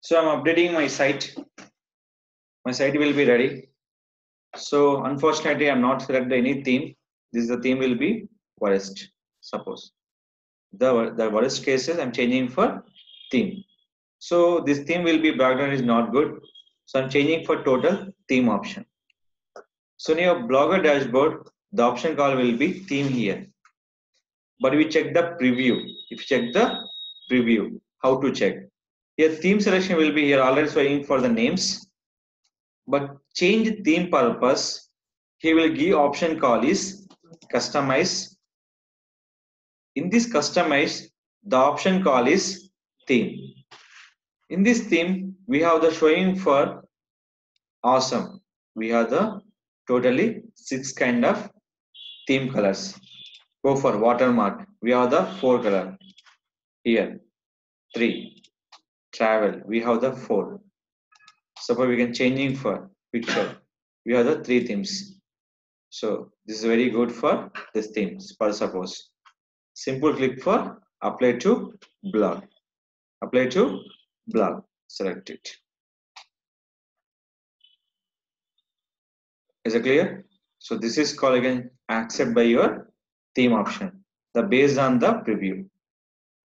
So I'm updating my site. My site will be ready. So unfortunately I'm not selected any theme. This is the theme will be worst. Suppose the worst cases I'm changing for theme. So this theme will be background is not good. So I'm changing for total theme option. So in your Blogger dashboard, the option call will be theme here. But we check the preview. If you check the preview, how to check? Here theme selection will be here already showing for the names. But change theme purpose, he will give option call is customize. In this customize, the option call is theme. In this theme, we have the showing for awesome. We have the totally 6 kind of theme colors. Go for watermark. We have the 4 color. Here 3. Travel. We have the 4. Suppose we can changing for picture. We have the 3 themes. So this is very good for this themes. For suppose simple click for apply to blog. Apply to blog. Select it. Is it clear? So this is called again accept by your theme option. The based on the preview.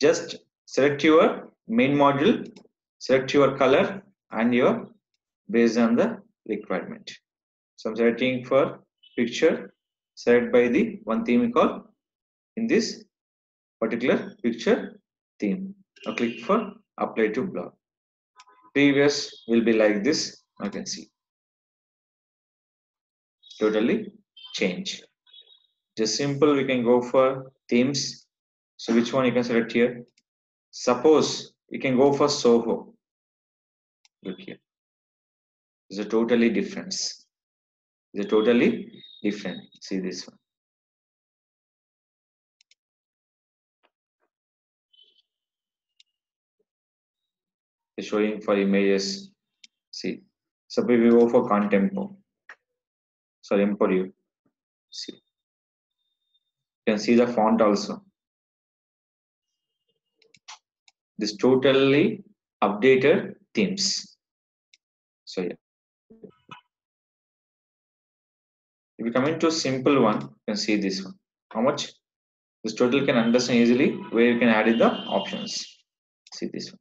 Just select your main module, select your color and your based on the requirement. So I'm selecting for picture. Select by the one theme called in this particular picture theme. Now click for apply to blog. Previous will be like this. I can see totally change. Just simple we can go for themes. So which one you can select here? Suppose you can go for Soho. Look here. It's a totally difference. It's a totally different. See this one. It's showing for images. See. Suppose we go for Contempo. Sorry, Emporio. See. You can see the font also. This totally updated themes. So yeah. If you come into simple one, you can see this one. How much? This total can understand easily where you can add in the options. See this one.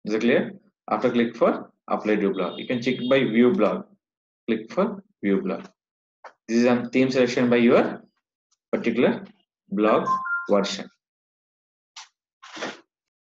Is it clear? After click for apply to blog. You can check by view blog. Click for view blog. This is a theme selection by your particular blog version.